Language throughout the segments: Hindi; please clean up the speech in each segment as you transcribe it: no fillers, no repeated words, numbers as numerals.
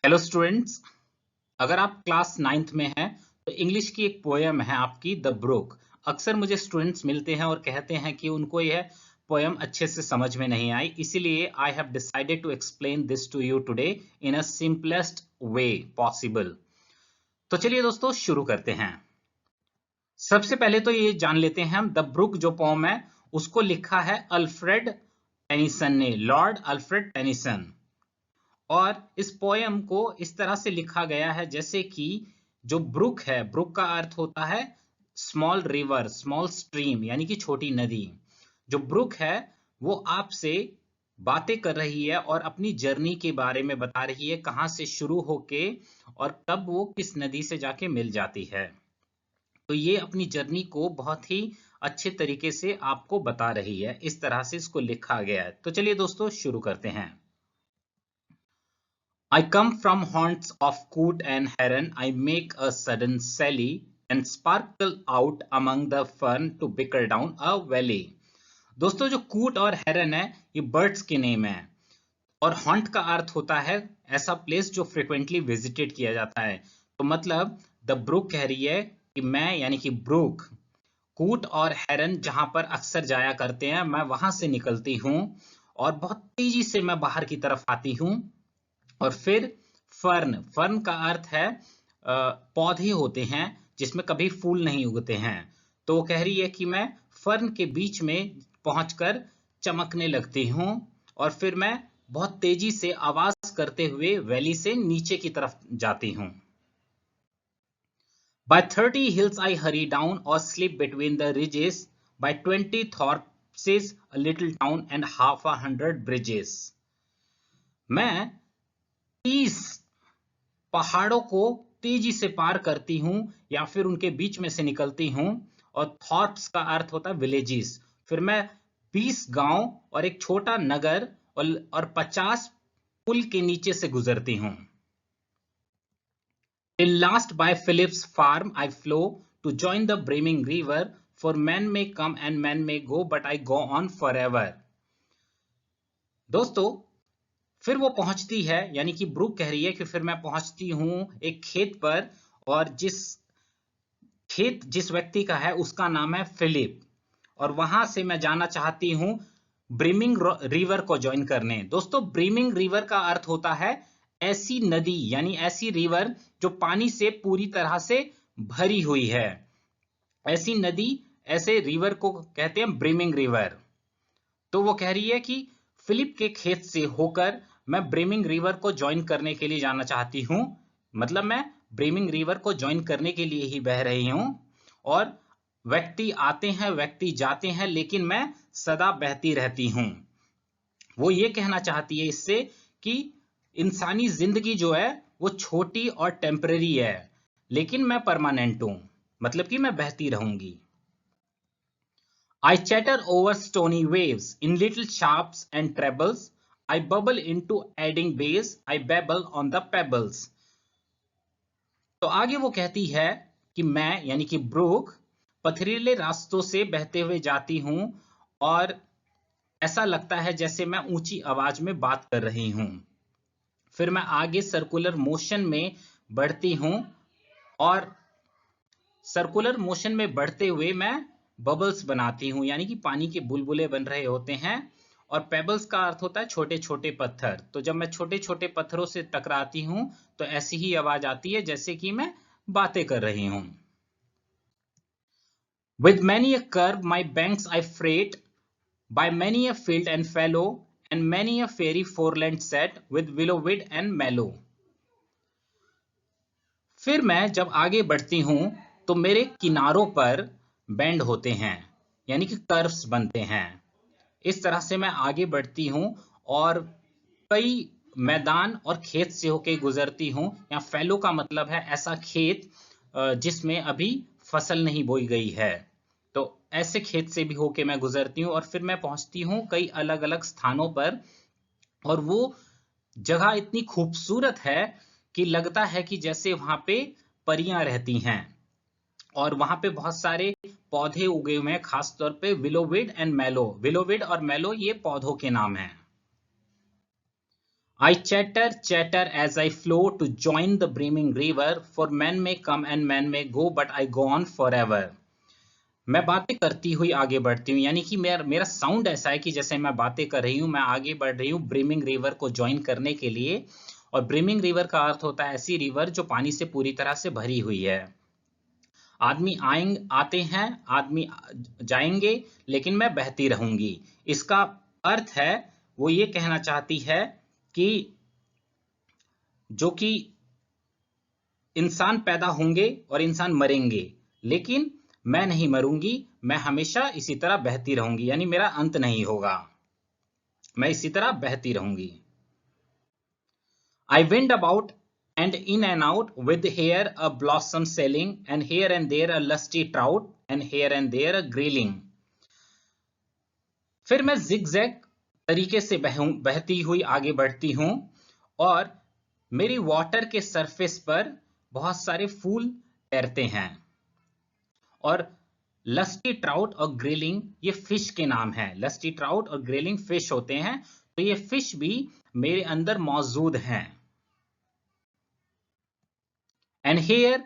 हेलो स्टूडेंट्स, अगर आप क्लास 9th में हैं तो इंग्लिश की एक पोएम है आपकी द ब्रुक। अक्सर मुझे स्टूडेंट्स मिलते हैं और कहते हैं कि उनको यह पोएम अच्छे से समझ में नहीं आई, इसीलिए I have decided to explain this to you today in a simplest way possible. तो चलिए दोस्तों शुरू करते हैं। सबसे पहले तो ये जान लेते हैं हम द ब्रुक जो पोएम है उसको लिखा है अल्फ्रेड टेनिसन ने, लॉर्ड अल्फ्रेड टेनिसन। और इस पोयम को इस तरह से लिखा गया है जैसे कि जो ब्रुक है, ब्रुक का अर्थ होता है स्मॉल रिवर, स्मॉल स्ट्रीम, यानी कि छोटी नदी। जो ब्रुक है वो आपसे बातें कर रही है और अपनी जर्नी के बारे में बता रही है, कहां से शुरू होके और कब वो किस नदी से जाके मिल जाती है। तो ये अपनी जर्नी को बहुत ही अच्छे तरीके से आपको बता रही है, इस तरह से इसको लिखा गया है। तो चलिए दोस्तों शुरू करते हैं। I come from haunts of coot and heron. I make a sudden sally and sparkle out among the fern to bicker down a valley. दोस्तों जो कूट और हेरन है ये बर्ड्स के नेम है और हॉन्ट का अर्थ होता है ऐसा प्लेस जो फ्रिक्वेंटली विजिटेड किया जाता है। तो मतलब द ब्रुक कह रही है कि मैं यानी कि ब्रुक कूट और हेरन जहां पर अक्सर जाया करते हैं, मैं वहां से निकलती हूँ और बहुत तेजी से मैं बाहर की तरफ आती हूँ। और फिर फर्न, फर्न का अर्थ है पौधे होते हैं जिसमें कभी फूल नहीं उगते हैं। तो वो कह रही है कि मैं फर्न के बीच में पहुंचकर चमकने लगती हूं और फिर मैं बहुत तेजी से आवाज करते हुए वैली से नीचे की तरफ जाती हूं। By 30 hills I hurry down or slip between the ridges. By 20 thorps a little town and half a hundred bridges. मैं 30 पहाड़ों को तेजी से पार करती हूं या फिर उनके बीच में से निकलती हूं। और थॉर्प्स का अर्थ होता है विलेजेस। फिर मैं 20 गांव और एक छोटा नगर और 50 पुल के नीचे से गुजरती हूं। Till last by Philip's farm I flow to join the brimming river, for men may come and men may go but I go on forever. दोस्तों फिर वो पहुंचती है, यानी कि ब्रुक कह रही है कि फिर मैं पहुंचती हूं एक खेत पर और जिस व्यक्ति का है उसका नाम है फिलिप और वहां से मैं जाना चाहती हूं ब्रिमिंग रिवर को ज्वाइन करने। दोस्तों ब्रिमिंग रिवर का अर्थ होता है ऐसी नदी, यानी ऐसी रिवर जो पानी से पूरी तरह से भरी हुई है। ऐसी नदी, ऐसे रिवर को कहते हैं ब्रिमिंग रिवर। तो वो कह रही है कि फिलिप के खेत से होकर मैं ब्रेमिंग रिवर को ज्वाइन करने के लिए जाना चाहती हूं। मतलब मैं ब्रेमिंग रिवर को ज्वाइन करने के लिए ही बह रही हूं और व्यक्ति आते हैं व्यक्ति जाते हैं लेकिन मैं सदा बहती रहती हूं। वो ये कहना चाहती है इससे कि इंसानी जिंदगी जो है वो छोटी और टेम्परेरी है लेकिन मैं परमानेंट हूं, मतलब कि मैं बहती रहूंगी। I chatter over stony waves in little sharps and trebles. I bubble into adding bass. I babble on the pebbles. तो आगे वो कहती है कि मैं यानी कि ब्रुक पथरीले रास्तों से बहते हुए जाती हूं और ऐसा लगता है जैसे मैं ऊंची आवाज में बात कर रही हूं। फिर मैं आगे सर्कुलर मोशन में बढ़ती हूं और सर्कुलर मोशन में बढ़ते हुए मैं बबल्स बनाती हूं, यानी कि पानी के बुलबुले बन रहे होते हैं। और पेबल्स का अर्थ होता है छोटे छोटे पत्थर। तो जब मैं छोटे छोटे पत्थरों से टकराती हूं तो ऐसी ही आवाज आती है जैसे कि मैं बातें कर रही हूं। With many a curve my banks I freight, by many a field and fallow, and many a fairy foreland set with willow weed and mallow. फिर मैं जब आगे बढ़ती हूं तो मेरे किनारों पर बेंड होते हैं, यानी कि कर्व्स बनते हैं। इस तरह से मैं आगे बढ़ती हूं और कई मैदान और खेत से होके गुजरती हूं। या फैलो का मतलब है ऐसा खेत जिसमें अभी फसल नहीं बोई गई है। तो ऐसे खेत से भी होके मैं गुजरती हूँ और फिर मैं पहुंचती हूँ कई अलग अलग स्थानों पर और वो जगह इतनी खूबसूरत है कि लगता है कि जैसे वहां पे परियां रहती हैं। और वहां पे बहुत सारे पौधे उगे हुए हैं, खासतौर पे विलोविड एंड मेलो। विलोविड और मेलो ये पौधों के नाम हैं। I chatter, chatter as I flow to join the brimming river, for men may come and men may go, but I go on forever. मैं बातें करती हुई आगे बढ़ती हूँ, यानी कि मेरा साउंड ऐसा है कि जैसे मैं बातें कर रही हूँ, मैं आगे बढ़ रही हूँ ब्रिमिंग रिवर को ज्वाइन करने के लिए। और ब्रिमिंग रिवर का अर्थ होता है ऐसी रिवर जो पानी से पूरी तरह से भरी हुई है। आदमी आते हैं, आदमी जाएंगे, लेकिन मैं बहती रहूंगी। इसका अर्थ है, वो ये कहना चाहती है कि जो कि इंसान पैदा होंगे और इंसान मरेंगे, लेकिन मैं नहीं मरूंगी, मैं हमेशा इसी तरह बहती रहूंगी, यानी मेरा अंत नहीं होगा, मैं इसी तरह बहती रहूंगी। I went about and in and out, with here a blossom selling, and here and there a lusty trout, and here and there a grilling. फिर मैं zigzag तरीके से बहती हुई आगे बढ़ती हूं, और मेरी वाटर के सरफेस पर बहुत सारे फूल तैरते हैं। और लस्टी ट्राउट और ग्रिलिंग ये फिश के नाम हैं। लस्टी ट्राउट और ग्रिलिंग फिश होते हैं, तो ये फिश भी मेरे अंदर मौजूद हैं। And here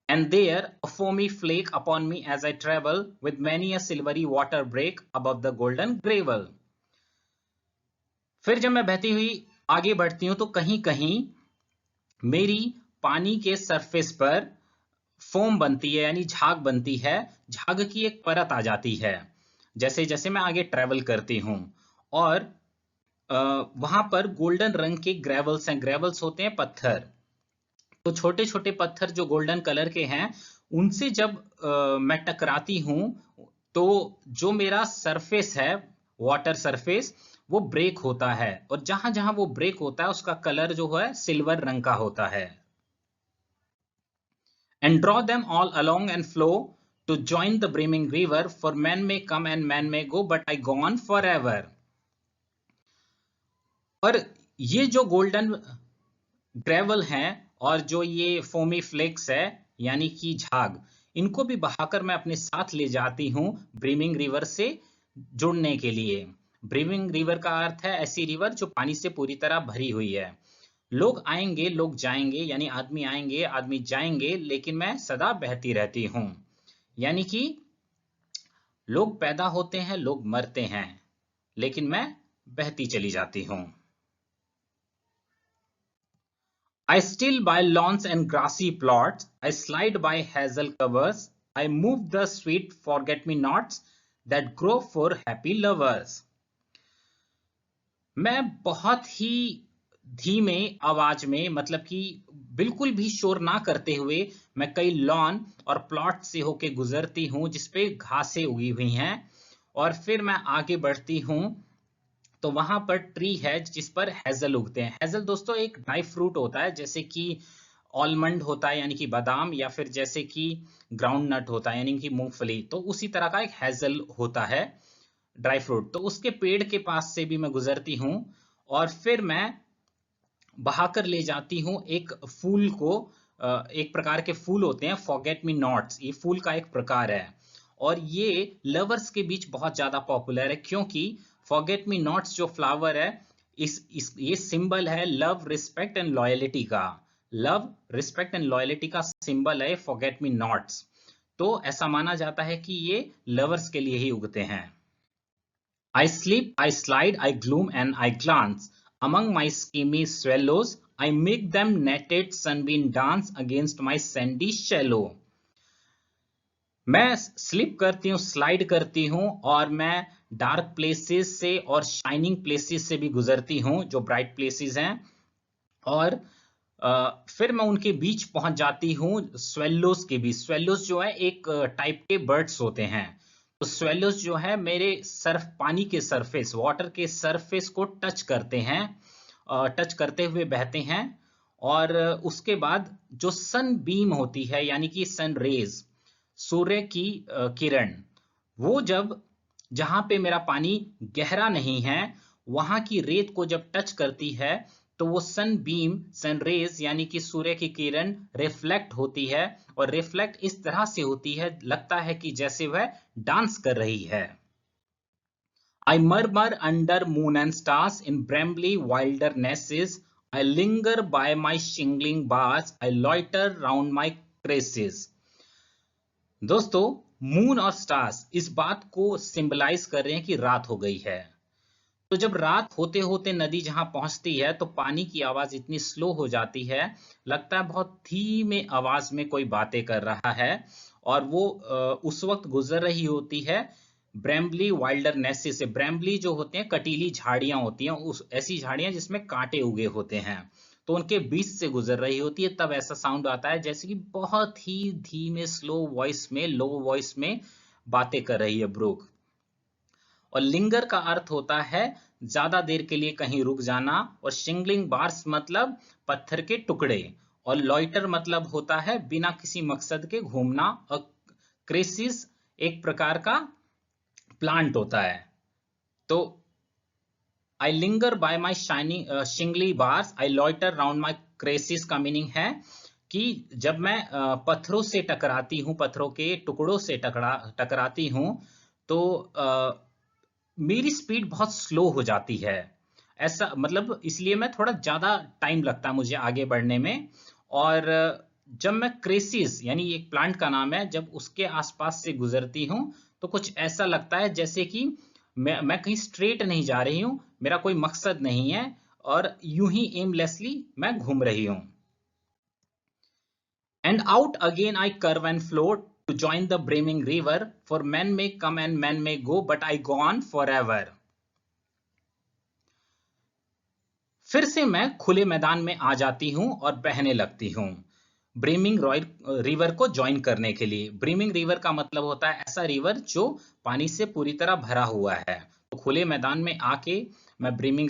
and there a foamy flake upon me as I travel, with many a silvery water break above the golden gravel. फिर जब मैं बहती हुई आगे बढ़ती हूं, तो कहीं कहीं मेरी पानी के सरफेस पर फोम बनती है, यानी झाग बनती है, झाग की एक परत आ जाती है जैसे जैसे मैं आगे ट्रेवल करती हूं। और वहां पर गोल्डन रंग के ग्रेवल्स हैं। ग्रेवल्स होते हैं पत्थर, तो छोटे छोटे पत्थर जो गोल्डन कलर के हैं, उनसे जब मैं टकराती हूं, तो जो मेरा सरफेस है, वाटर सरफेस, वो ब्रेक होता है, और जहां जहां वो ब्रेक होता है उसका कलर जो है सिल्वर रंग का होता है। And draw them all along and flow to join the brimming river, for men may come and men may go, but I go on forever. और ये जो गोल्डन ग्रेवल हैं और जो ये फोमी फ्लेक्स है, यानी कि झाग, इनको भी बहाकर मैं अपने साथ ले जाती हूं ब्रिमिंग रिवर से जुड़ने के लिए। ब्रिमिंग रिवर का अर्थ है ऐसी रिवर जो पानी से पूरी तरह भरी हुई है। लोग आएंगे, लोग जाएंगे, यानी आदमी आएंगे, आदमी जाएंगे, लेकिन मैं सदा बहती रहती हूं। यानी कि लोग पैदा होते हैं, लोग मरते हैं, लेकिन मैं बहती चली जाती हूं। I still by lawns and grassy plots, I slide by hazel covers, I move the sweet forget-me-nots that grow for happy lovers. मैं बहुत ही धीमे आवाज में, मतलब कि बिल्कुल भी शोर ना करते हुए, मैं कई लॉन और प्लॉट से होके गुजरती हूं जिसपे घासें उगी हुई हैं, और फिर मैं आगे बढ़ती हूं, तो वहां पर ट्री है जिस पर हेजल उगते हैं। हेजल दोस्तों एक ड्राई फ्रूट होता है, जैसे कि ऑलमंड होता है यानी कि बादाम, या फिर जैसे कि ग्राउंड नट होता है यानी कि मूंगफली, तो उसी तरह का एक हेजल होता है ड्राई फ्रूट। तो उसके पेड़ के पास से भी मैं गुजरती हूँ, और फिर मैं बहाकर ले जाती हूँ एक फूल को। एक प्रकार के फूल होते हैं फॉरगेट मी नॉट्स, ये फूल का एक प्रकार है, और ये लवर्स के बीच बहुत ज्यादा पॉपुलर है, क्योंकि फॉरगेट मी नॉट्स जो फ्लावर है, ये सिंबल है लव, रिस्पेक्ट एंड लॉयलिटी का। लव, रिस्पेक्ट एंड लॉयलिटी का सिंबल है फॉरगेट मी नॉट्स। तो ऐसा माना जाता है कि ये लवर्स के लिए ही उगते हैं। I sleep, I slide, I gloom and I glance among my schemy swallows, I make them netted sunbeam dance against my sandy shallow. मैं स्लिप करती हूँ, स्लाइड करती हूँ, और मैं डार्क प्लेसेस से और शाइनिंग प्लेसेस से भी गुजरती हूँ जो ब्राइट प्लेसेस हैं, और फिर मैं उनके बीच पहुंच जाती हूँ स्वेलोस के बीच। स्वेलोस जो है एक टाइप के बर्ड्स होते हैं। तो स्वेलोस जो है मेरे पानी के सरफेस, वाटर के सरफेस को टच करते हैं, टच करते हुए बहते हैं, और उसके बाद जो सन बीम होती है, यानी कि सन रेज, सूर्य की किरण, वो जब जहां पे मेरा पानी गहरा नहीं है, वहां की रेत को जब टच करती है, तो वो सन बीम, सन रेज यानी कि सूर्य की किरण रिफ्लेक्ट होती है, और रिफ्लेक्ट इस तरह से होती है, लगता है कि जैसे वह डांस कर रही है। I murmur under moon and stars in brambly wildernesses, I linger by my shingling bars, I loiter round my crevices. दोस्तों, मून और स्टार्स इस बात को सिंबलाइज कर रहे हैं कि रात हो गई है। तो जब रात होते होते नदी जहां पहुंचती है तो पानी की आवाज इतनी स्लो हो जाती है, लगता है बहुत धीमे आवाज में कोई बातें कर रहा है। और वो उस वक्त गुजर रही होती है ब्रैम्बली वाइल्डरनेस से। ब्रैम्बली जो होते हैं कटीली झाड़ियां होती हैं, उस ऐसी झाड़ियां जिसमें कांटे उगे होते हैं, तो उनके बीच से गुजर रही होती है। तब ऐसा साउंड आता है जैसे कि बहुत ही धीमे स्लो वॉइस में, लो वॉइस में बातें कर रही है ब्रूक। और लिंगर का अर्थ होता है ज्यादा देर के लिए कहीं रुक जाना, और शिंगलिंग बार्स मतलब पत्थर के टुकड़े, और लॉइटर मतलब होता है बिना किसी मकसद के घूमना। और क्रेसिस एक प्रकार का प्लांट होता है। तो I linger by my shining shingly bars, I loiter round my cresses का मीनिंग है कि जब मैं पत्थरों से टकराती हूं, पत्थरों के टुकड़ों से टकराती हूं, तो मेरी स्पीड बहुत स्लो हो जाती है। ऐसा मतलब इसलिए मैं थोड़ा ज्यादा टाइम लगता है मुझे आगे बढ़ने में। और जब मैं क्रेसिस यानी एक प्लांट का नाम है, जब उसके आसपास से गुजरती हूं तो कुछ ऐसा लगता है जैसे कि मैं कहीं स्ट्रेट नहीं जा रही हूं, मेरा कोई मकसद नहीं है, और यूं ही एमलेसली मैं घूम रही हूं। And out again I curve and float to join the brimming river, for men may come and men may go, but I go on forever. फिर से मैं खुले मैदान में आ जाती हूं और बहने लगती हूं, ब्रीमिंग रिवर को ज्वाइन करने के लिए। ब्रीमिंग रिवर का मतलब होता है ऐसा रिवर जो पानी से पूरी तरह भरा हुआ है। तो खुले मैदान में आके मैं ब्रीमिंग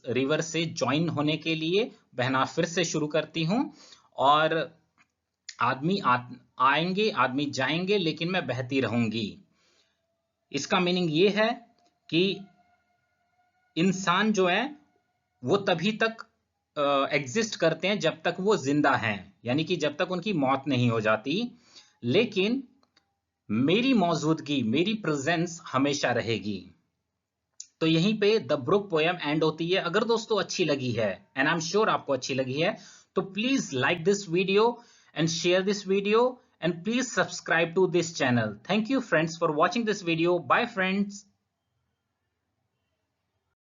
रिवर से ज्वाइन होने के लिए बहना फिर से शुरू करती हूं। और आदमी आएंगे, आदमी जाएंगे, लेकिन मैं बहती रहूंगी। इसका मीनिंग ये है कि इंसान जो है वो तभी तक एग्जिस्ट करते हैं जब तक वो जिंदा हैं, यानी कि जब तक उनकी मौत नहीं हो जाती। लेकिन मेरी मौजूदगी, मेरी प्रेजेंस हमेशा रहेगी। तो यहीं पे द ब्रुक पोयम एंड होती है। अगर दोस्तों अच्छी लगी है, एंड आई एम श्योर आपको अच्छी लगी है, तो please like this video and share this video, and please subscribe to this channel. Thank you friends for watching this video. Bye friends.